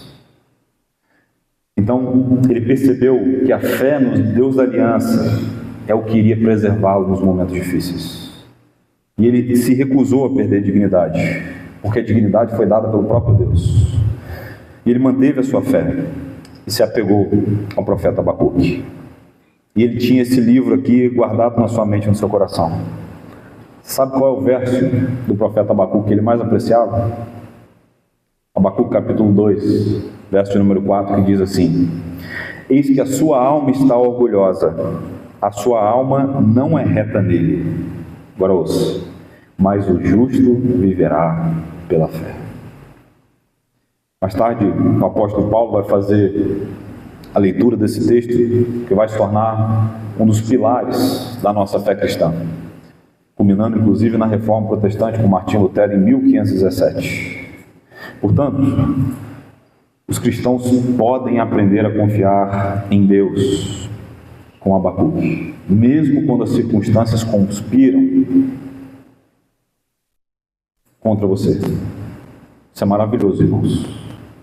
Então, ele percebeu que a fé no Deus da aliança é o que iria preservá-lo nos momentos difíceis. E ele se recusou a perder a dignidade, porque a dignidade foi dada pelo próprio Deus. E ele manteve a sua fé e se apegou ao profeta Abacuque. E ele tinha esse livro aqui guardado na sua mente e no seu coração. Sabe qual é o verso do profeta Abacuque que ele mais apreciava? Abacuque capítulo 2, verso de número 4, que diz assim: eis que a sua alma está orgulhosa, a sua alma não é reta nele. Agora ouça: mas o justo viverá pela fé. Mais tarde, o apóstolo Paulo vai fazer a leitura desse texto, que vai se tornar um dos pilares da nossa fé cristã, culminando inclusive na Reforma Protestante com Martinho Lutero em 1517. Portanto, os cristãos podem aprender a confiar em Deus com Abacuque, mesmo quando as circunstâncias conspiram contra você. Isso é maravilhoso, irmãos,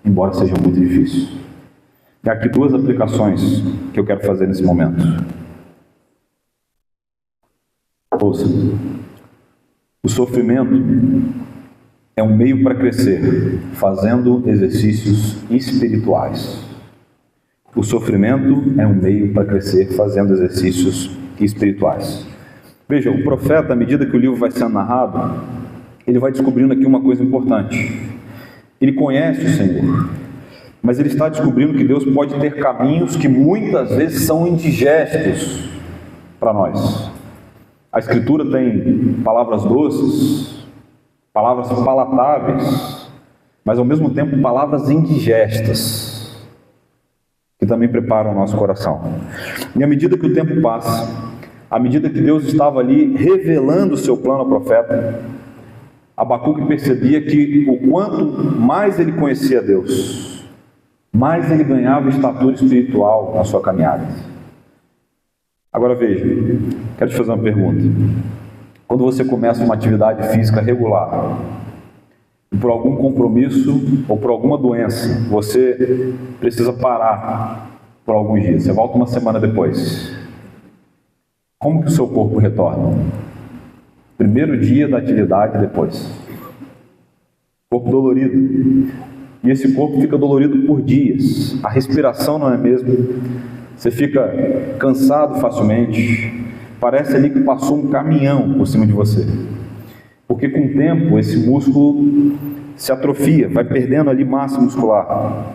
embora seja muito difícil. E aqui duas aplicações que eu quero fazer nesse momento. Ouça: o sofrimento é um meio para crescer, fazendo exercícios espirituais. O sofrimento é um meio para crescer, fazendo exercícios espirituais. Veja, o profeta, à medida que o livro vai sendo narrado, ele vai descobrindo aqui uma coisa importante. Ele conhece o Senhor, mas ele está descobrindo que Deus pode ter caminhos que muitas vezes são indigestos para nós. A Escritura tem palavras doces, palavras palatáveis, mas ao mesmo tempo palavras indigestas, que também preparam o nosso coração. E à medida que o tempo passa, à medida que Deus estava ali revelando o seu plano ao profeta, Abacuque percebia que o quanto mais ele conhecia Deus, mais ele ganhava estatura espiritual na sua caminhada. Agora veja, quero te fazer uma pergunta. Quando você começa uma atividade física regular, e por algum compromisso ou por alguma doença, você precisa parar por alguns dias, você volta uma semana depois, como que o seu corpo retorna? Primeiro dia da atividade depois. Corpo dolorido. E esse corpo fica dolorido por dias. A respiração não é a mesma. Você fica cansado facilmente. Parece ali que passou um caminhão por cima de você. Porque com o tempo esse músculo se atrofia, vai perdendo ali massa muscular.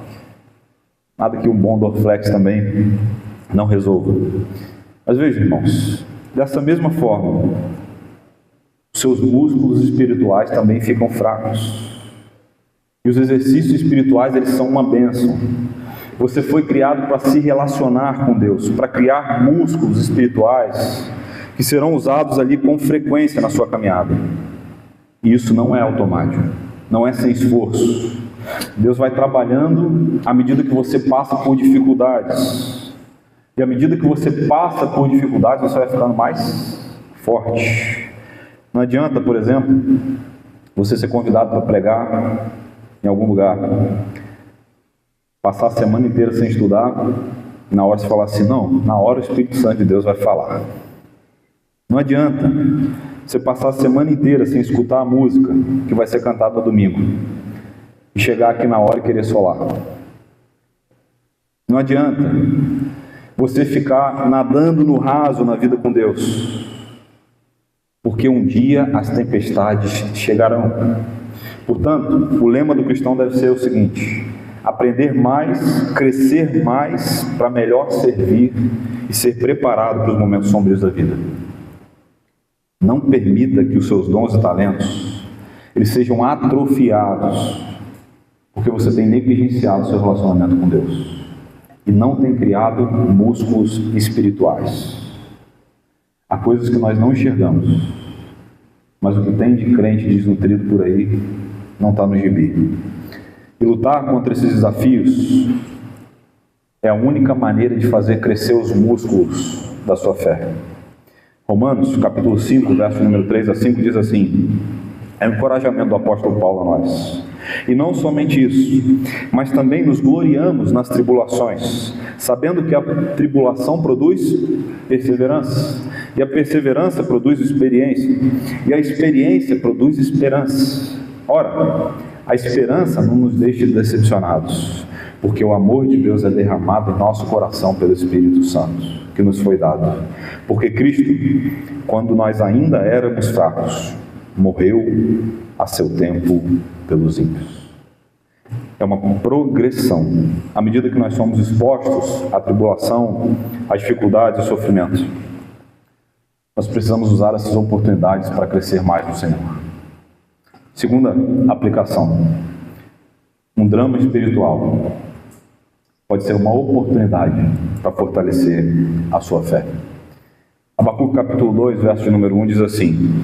Nada que um bom Dorflex também não resolva. Mas veja, irmãos, dessa mesma forma, seus músculos espirituais também ficam fracos. E os exercícios espirituais, eles são uma bênção. Você foi criado para se relacionar com Deus, para criar músculos espirituais que serão usados ali com frequência na sua caminhada. E isso não é automático, não é sem esforço. Deus vai trabalhando à medida que você passa por dificuldades. E à medida que você passa por dificuldades, você vai ficando mais forte. Não adianta, por exemplo, você ser convidado para pregar em algum lugar, passar a semana inteira sem estudar, e na hora você falar assim: não, na hora o Espírito Santo de Deus vai falar. Não adianta você passar a semana inteira sem escutar a música que vai ser cantada no domingo, e chegar aqui na hora e querer solar. Não adianta você ficar nadando no raso na vida com Deus, porque um dia as tempestades chegarão. Portanto, o lema do cristão deve ser o seguinte: aprender mais, crescer mais, para melhor servir e ser preparado para os momentos sombrios da vida. Não permita que os seus dons e talentos eles sejam atrofiados, porque você tem negligenciado o seu relacionamento com Deus e não tem criado músculos espirituais. Há coisas que nós não enxergamos, mas o que tem de crente desnutrido por aí não está no gibi. E lutar contra esses desafios É a única maneira de fazer crescer os músculos da sua fé. Romanos, capítulo 5, verso número 3 a 5, diz assim: é um encorajamento do apóstolo Paulo a nós. E não somente isso, mas também nos gloriamos nas tribulações, sabendo que a tribulação produz perseverança, e a perseverança produz experiência, e a experiência produz esperança. Ora, a esperança não nos deixa decepcionados, porque o amor de Deus é derramado em nosso coração pelo Espírito Santo, que nos foi dado. Porque Cristo, quando nós ainda éramos fracos, morreu a seu tempo pelos ímpios. É uma progressão. À medida que nós somos expostos à tribulação, à dificuldade e sofrimento, nós precisamos usar essas oportunidades para crescer mais no Senhor. Segunda aplicação: um drama espiritual pode ser uma oportunidade para fortalecer a sua fé. Abacuque capítulo 2, verso número 1 diz assim: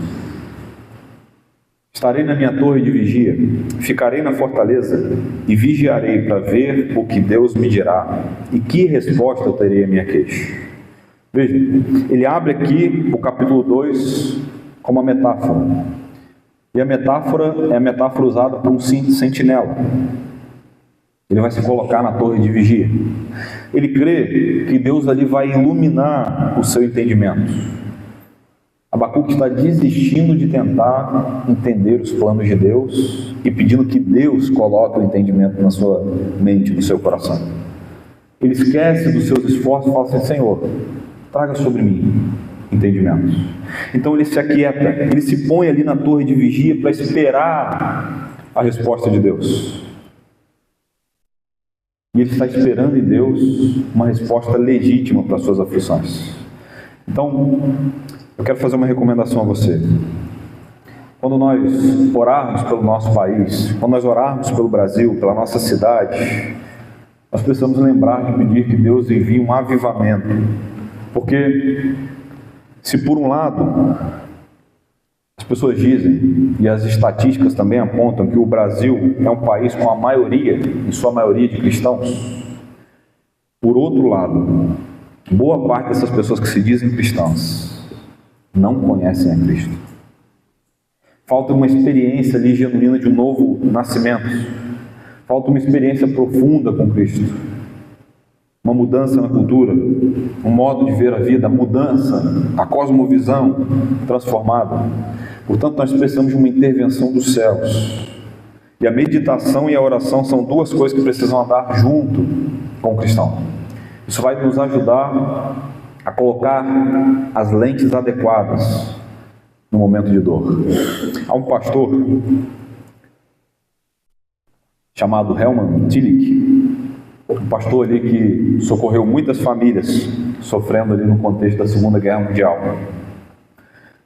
estarei na minha torre de vigia, ficarei na fortaleza e vigiarei para ver o que Deus me dirá e que resposta eu terei à minha queixa. Veja, ele abre aqui o capítulo 2 com uma metáfora. E a metáfora é a metáfora usada por um sentinela. Ele vai se colocar na torre de vigia. Ele crê que Deus ali vai iluminar o seu entendimento. Abacuque está desistindo de tentar entender os planos de Deus e pedindo que Deus coloque o entendimento na sua mente, no seu coração. Ele esquece dos seus esforços e fala assim: Senhor, traga sobre mim entendimento. Então ele se aquieta, ele se põe ali na torre de vigia para esperar a resposta de Deus. E ele está esperando em Deus uma resposta legítima para as suas aflições. Então, eu quero fazer uma recomendação a você. Quando nós orarmos pelo nosso país, quando nós orarmos pelo Brasil, pela nossa cidade, nós precisamos lembrar de pedir que Deus envie um avivamento. Porque, se por um lado, as pessoas dizem, e as estatísticas também apontam, que o Brasil é um país com a maioria, em sua maioria, de cristãos, por outro lado, boa parte dessas pessoas que se dizem cristãs não conhecem a Cristo. Falta uma experiência ali genuína de um novo nascimento. Falta uma experiência profunda com Cristo. Uma mudança na cultura, um modo de ver a vida, a mudança, a cosmovisão transformada. Portanto, nós precisamos de uma intervenção dos céus. E a meditação e a oração são duas coisas que precisam andar junto com o cristão. Isso vai nos ajudar a colocar as lentes adequadas no momento de dor. Há um pastor chamado Helman Tillich, um pastor ali que socorreu muitas famílias sofrendo ali no contexto da Segunda Guerra Mundial.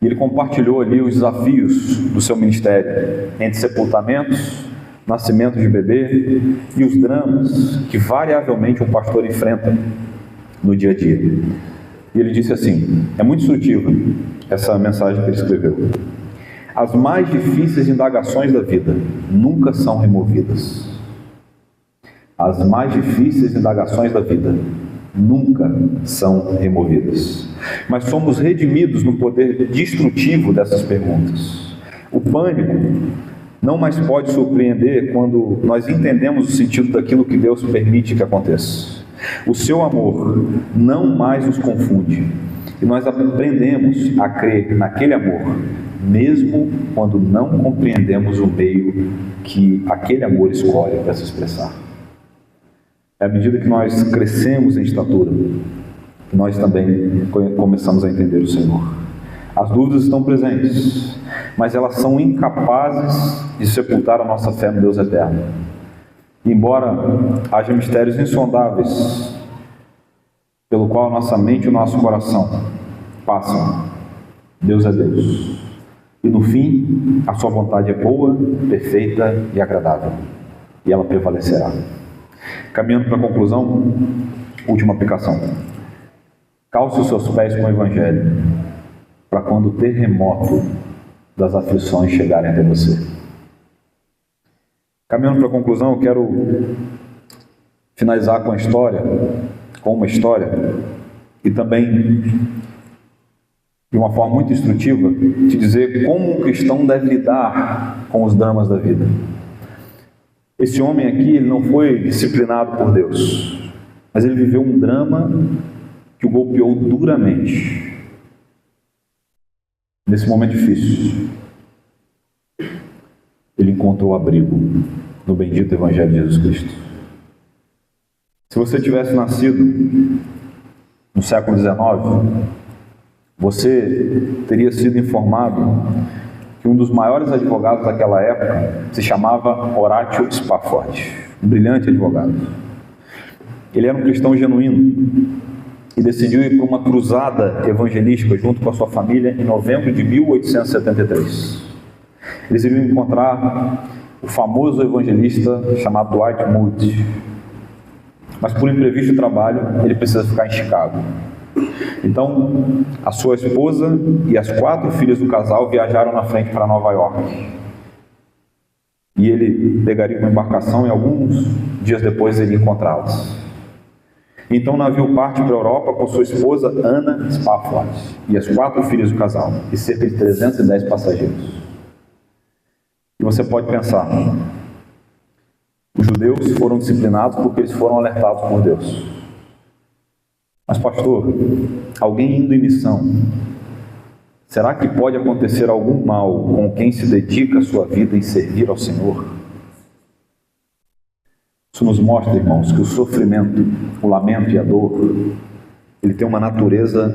E ele compartilhou ali os desafios do seu ministério, entre sepultamentos, nascimento de bebê e os dramas que variavelmente um pastor enfrenta no dia a dia. E ele disse assim, é muito instrutiva essa mensagem que ele escreveu: as mais difíceis indagações da vida nunca são removidas. As mais difíceis indagações da vida nunca são removidas. Mas somos redimidos no poder destrutivo dessas perguntas. O pânico não mais pode surpreender quando nós entendemos o sentido daquilo que Deus permite que aconteça. O seu amor não mais nos confunde, e nós aprendemos a crer naquele amor, mesmo quando não compreendemos o meio que aquele amor escolhe para se expressar. É à medida que nós crescemos em estatura, que nós também começamos a entender o Senhor. As dúvidas estão presentes, mas elas são incapazes de sepultar a nossa fé no Deus eterno. Embora haja mistérios insondáveis, pelo qual a nossa mente e o nosso coração passam, Deus é Deus. E no fim, a sua vontade é boa, perfeita e agradável. E ela prevalecerá. Caminhando para a conclusão, última aplicação. Calce os seus pés com o Evangelho, para quando o terremoto das aflições chegarem até você. Caminhando para a conclusão, eu quero finalizar com uma história, e também, de uma forma muito instrutiva, te dizer como um cristão deve lidar com os dramas da vida. Esse homem aqui, ele não foi disciplinado por Deus, mas ele viveu um drama que o golpeou duramente. Nesse momento difícil, ele encontrou abrigo no bendito Evangelho de Jesus Cristo. Se você tivesse nascido no século XIX, você teria sido informado que um dos maiores advogados daquela época se chamava Horatio Spafford, um brilhante advogado. Ele era um cristão genuíno e decidiu ir para uma cruzada evangelística junto com a sua família em novembro de 1873. Eles iriam encontrar o famoso evangelista chamado Dwight Moody, mas por imprevisto de trabalho ele precisa ficar em Chicago. Então, a sua esposa e as 4 filhas do casal viajaram na frente para Nova York. E ele pegaria uma embarcação e alguns dias depois ele ia encontrá-las. Então o navio parte para a Europa com sua esposa Anna Spafford e as 4 filhas do casal e cerca de 310 passageiros. E você pode pensar, os judeus foram disciplinados porque eles foram alertados por Deus. Mas pastor, alguém indo em missão, será que pode acontecer algum mal com quem se dedica a sua vida em servir ao Senhor? Isso nos mostra, irmãos, que o sofrimento, o lamento e a dor, ele tem uma natureza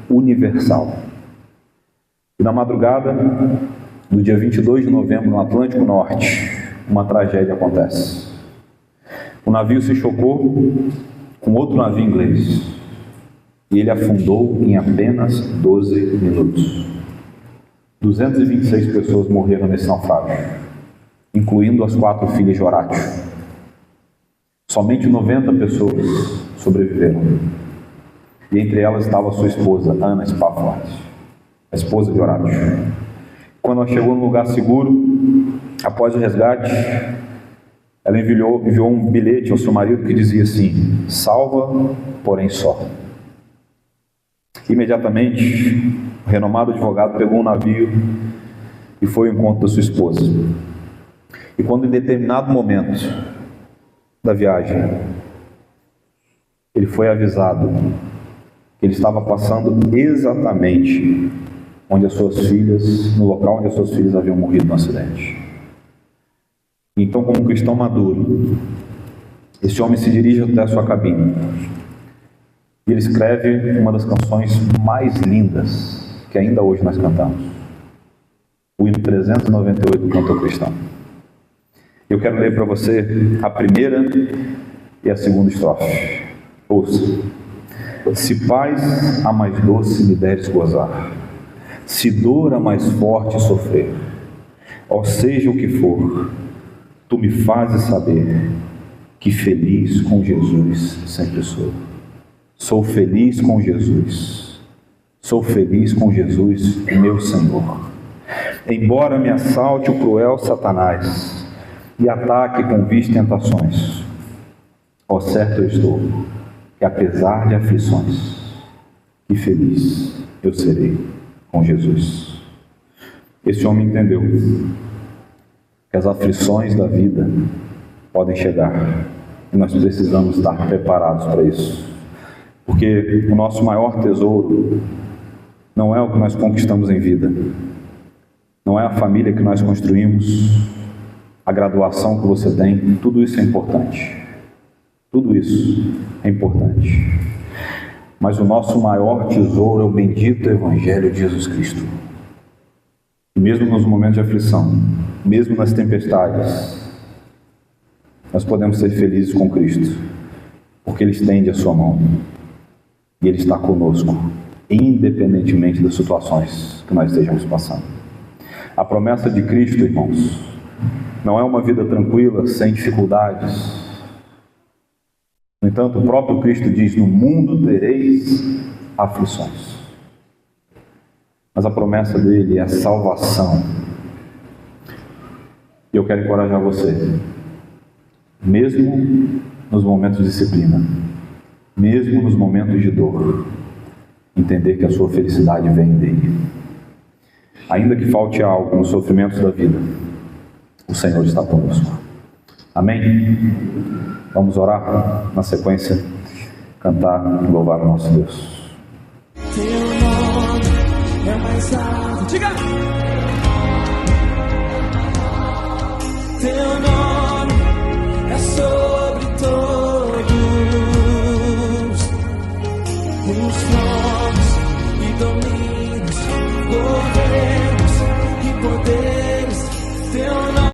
universal. E na madrugada do dia 22 de novembro, no Atlântico Norte, uma tragédia acontece. O navio se chocou com outro navio inglês e ele afundou em apenas 12 minutos. 226 pessoas morreram nesse naufrágio, incluindo as 4 filhas de Horatio. Somente 90 pessoas sobreviveram. E entre elas estava sua esposa, Anna Spafford, a esposa de Horatio. Quando ela chegou no lugar seguro, após o resgate, ela enviou um bilhete ao seu marido que dizia assim: salva, porém só. Imediatamente, o renomado advogado pegou um navio e foi ao encontro da sua esposa. E quando em determinado momento da viagem, ele foi avisado que ele estava passando exatamente onde as suas filhas, no local onde as suas filhas haviam morrido no acidente. Então, como cristão maduro, esse homem se dirige até a sua cabine e ele escreve uma das canções mais lindas que ainda hoje nós cantamos, o hino 398 do Cantor Cristão. Eu quero ler para você a primeira e a segunda estrofe. Ouça. Se paz a mais doce me deres gozar, se dor a mais forte sofrer, ou seja o que for, tu me fazes saber que feliz com Jesus sempre sou. Sou feliz com Jesus. Sou feliz com Jesus, meu Senhor. Embora me assalte o cruel Satanás e ataque com vis tentações, ó certo eu estou, que apesar de aflições, que feliz eu serei com Jesus. Esse homem entendeu que as aflições da vida podem chegar e nós precisamos estar preparados para isso, porque o nosso maior tesouro não é o que nós conquistamos em vida, não é a família que nós construímos, a graduação que você tem, tudo isso é importante. Tudo isso é importante. Mas o nosso maior tesouro é o bendito Evangelho de Jesus Cristo. E mesmo nos momentos de aflição, mesmo nas tempestades, nós podemos ser felizes com Cristo, porque Ele estende a sua mão e Ele está conosco, independentemente das situações que nós estejamos passando. A promessa de Cristo, irmãos, não é uma vida tranquila, sem dificuldades. No entanto, o próprio Cristo diz: no mundo tereis aflições. Mas a promessa dele é a salvação. E eu quero encorajar você, mesmo nos momentos de disciplina, mesmo nos momentos de dor, entender que a sua felicidade vem dele. Ainda que falte algo nos sofrimentos da vida, o Senhor está conosco. Amém? Vamos orar, na sequência, cantar e louvar o nosso Deus. Teu nome é mais alto. Diga! Teu nome é sobre todos os tronos e domínios, governos e poderes. Teu nome